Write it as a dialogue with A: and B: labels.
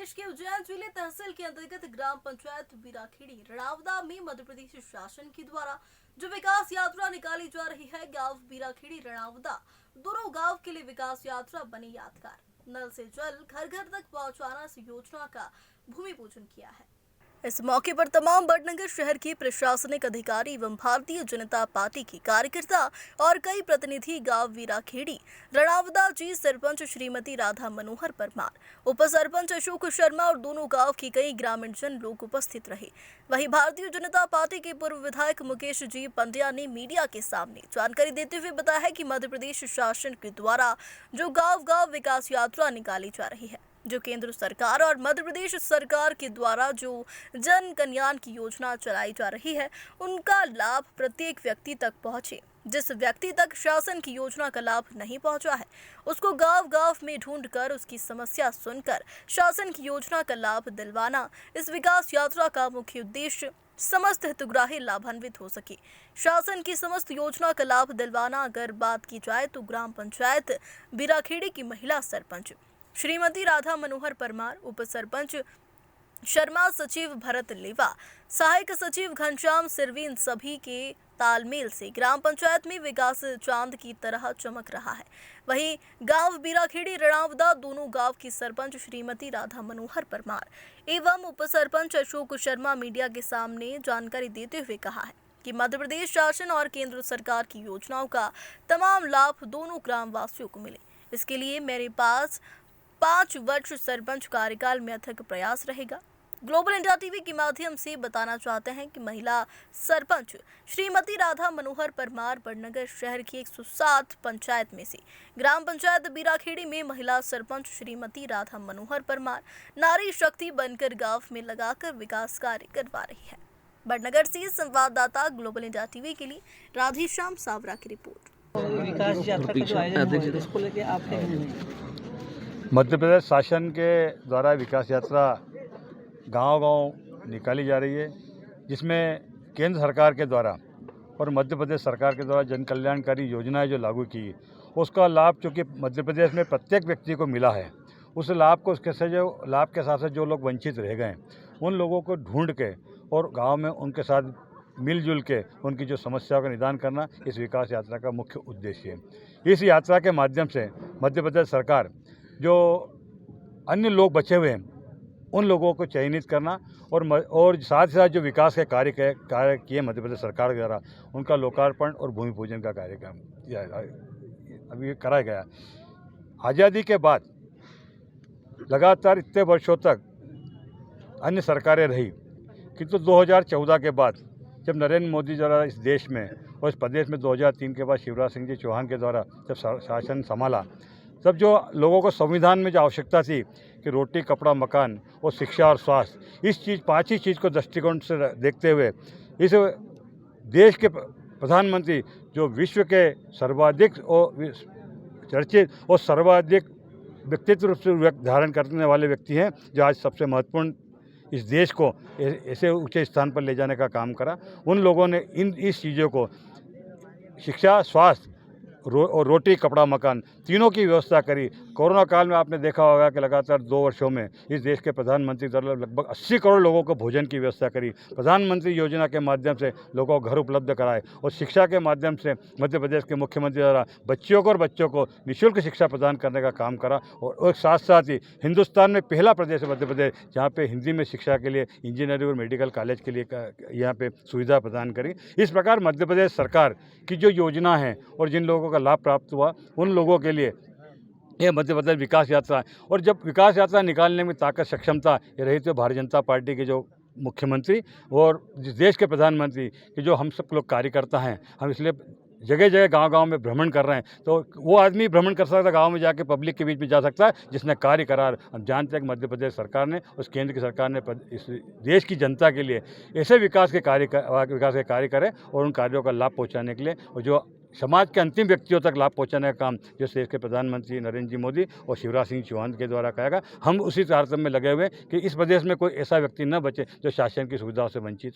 A: प्रदेश के उज्जैन जिले तहसील के अंतर्गत ग्राम पंचायत बीराखेड़ी रणावदा में मध्य प्रदेश शासन के द्वारा जो विकास यात्रा निकाली जा रही है, गांव बीराखेड़ी रणावदा दोनों गांव के लिए विकास यात्रा बनी यादगार। नल से जल घर घर तक पहुंचाना इस योजना का भूमि पूजन किया है। इस मौके पर तमाम बड़नगर शहर के प्रशासनिक अधिकारी एवं भारतीय जनता पार्टी के कार्यकर्ता और कई प्रतिनिधि गांव बीराखेड़ी रणावदा जी, सरपंच श्रीमती राधा मनोहर परमार, उप सरपंच अशोक शर्मा और दोनों गांव के कई ग्रामीण जन लोग उपस्थित रहे। वहीं भारतीय जनता पार्टी के पूर्व विधायक मुकेश जी पंड्या ने मीडिया के सामने जानकारी देते हुए बताया है कि मध्य प्रदेश शासन के द्वारा जो गाँव गाँव विकास यात्रा निकाली जा रही है, जो केंद्र सरकार और मध्य प्रदेश सरकार के द्वारा जो जन कल्याण की योजना चलाई जा रही है, उनका लाभ प्रत्येक व्यक्ति तक पहुंचे। जिस व्यक्ति तक शासन की योजना का लाभ नहीं पहुंचा है, उसको गांव गांव में ढूंढकर उसकी समस्या सुनकर शासन की योजना का लाभ दिलवाना इस विकास यात्रा का मुख्य उद्देश्य। समस्त हितग्राही लाभान्वित हो सके। शासन की समस्त योजना का लाभ दिलवाना अगर बात की जाए तो ग्राम पंचायत बीराखेड़ी की महिला सरपंच श्रीमती राधा मनोहर परमार, उप सरपंच शर्मा, सचिव भरत लेवा, सहायक सचिव घनश्याम सिरवीन, सभी के तालमेल से ग्राम पंचायत में विकास चांद की तरह चमक रहा है। वहीं गांव बीराखेड़ी रणावदा दोनों गांव की सरपंच श्रीमती राधा मनोहर परमार एवं उप सरपंच अशोक शर्मा मीडिया के सामने जानकारी देते हुए कहा है कि मध्य प्रदेश शासन और केंद्र सरकार की योजनाओं का तमाम लाभ दोनों ग्राम वासियों को मिले। इसके लिए मेरे पास 5 वर्ष सरपंच कार्यकाल में अथक प्रयास रहेगा। ग्लोबल इंडिया टीवी के माध्यम से बताना चाहते हैं कि महिला सरपंच श्रीमती राधा मनोहर परमार बड़नगर शहर की 107 पंचायत में से ग्राम पंचायत बीराखेड़ी में महिला सरपंच श्रीमती राधा मनोहर परमार नारी शक्ति बनकर गांव में लगाकर विकास कार्य करवा रही है। बड़नगर से संवाददाता ग्लोबल इंडिया टीवी के लिए राधेश्याम सावरा की रिपोर्ट।
B: विकास यात्रा का जो आयोजन हुआ है, इसको लेके आपने
C: मध्य प्रदेश शासन के द्वारा विकास यात्रा गांव-गांव निकाली जा रही है, जिसमें केंद्र सरकार के द्वारा और मध्य प्रदेश सरकार के द्वारा जन कल्याणकारी योजनाएं जो लागू की, उसका लाभ चूँकि मध्य प्रदेश में प्रत्येक व्यक्ति को मिला है, उस लाभ को लाभ के साथ साथ जो लोग वंचित रह गए, उन लोगों को ढूंढ के और गाँव में उनके साथ मिलजुल के उनकी जो समस्याओं का निदान करना इस विकास यात्रा का मुख्य उद्देश्य है। इस यात्रा के माध्यम से मध्य प्रदेश सरकार जो अन्य लोग बचे हुए हैं, उन लोगों को चयनित करना और साथ ही साथ जो विकास के कार्य किए मध्य प्रदेश सरकार द्वारा, उनका लोकार्पण और भूमि पूजन का कार्यक्रम अभी कराया गया। आज़ादी के बाद लगातार इतने वर्षों तक अन्य सरकारें रही, किंतु 2014 के बाद जब नरेंद्र मोदी द्वारा इस देश में और इस प्रदेश में 2003 के बाद शिवराज सिंह जी चौहान के द्वारा जब शासन संभाला, तब जो लोगों को संविधान में जो आवश्यकता थी कि रोटी, कपड़ा, मकान और शिक्षा और स्वास्थ्य, इस 5 ही चीज़ को दृष्टिकोण से देखते हुए इस देश के प्रधानमंत्री जो विश्व के सर्वाधिक और चर्चित और सर्वाधिक व्यक्तित्व रूप से धारण करने वाले व्यक्ति हैं, जो आज सबसे महत्वपूर्ण इस देश को ऐसे ऊंचे स्थान पर ले जाने का काम करा। उन लोगों ने इस चीज़ों को शिक्षा, स्वास्थ्य और रोटी, कपड़ा, मकान तीनों की व्यवस्था करी। कोरोना काल में आपने देखा होगा कि लगातार 2 वर्षों में इस देश के प्रधानमंत्री द्वारा लगभग 80 करोड़ लोगों को भोजन की व्यवस्था करी। प्रधानमंत्री योजना के माध्यम से लोगों को घर उपलब्ध कराए और शिक्षा के माध्यम से मध्य प्रदेश के मुख्यमंत्री द्वारा बच्चों को निःशुल्क शिक्षा प्रदान करने का काम करा। और साथ साथ ही हिंदुस्तान में पहला प्रदेश है मध्य प्रदेश जहाँ पे हिंदी में शिक्षा के लिए इंजीनियरिंग और मेडिकल कॉलेज के लिए यहाँ पे सुविधा प्रदान करी। इस प्रकार मध्य प्रदेश सरकार की जो योजना है और जिन लोगों का लाभ प्राप्त हुआ, उन लोगों के लिए यह मध्य प्रदेश विकास यात्रा है। और जब विकास यात्रा निकालने में ताकत, क्षमता ये रही तो भारतीय जनता पार्टी के जो मुख्यमंत्री और जिस देश के प्रधानमंत्री के जो हम सब लोग कार्यकर्ता हैं, हम इसलिए जगह जगह गांव-गांव में भ्रमण कर रहे हैं। तो वो आदमी भ्रमण कर सकता है, गांव में जाके पब्लिक के बीच में जा सकता है जिसने कार्य करा। हम जानते हैं कि मध्य प्रदेश सरकार ने, उस केंद्र की सरकार ने इस देश की जनता के लिए ऐसे विकास के कार्य करें और उन कार्यों का लाभ पहुँचाने के लिए और जो समाज के अंतिम व्यक्तियों तक लाभ पहुंचाने का काम जो देश के प्रधानमंत्री नरेंद्र जी मोदी और शिवराज सिंह चौहान के द्वारा करेगा। हम उसी तारतम्य में लगे हुए कि इस प्रदेश में कोई ऐसा व्यक्ति न बचे जो शासन की सुविधाओं से वंचित हो।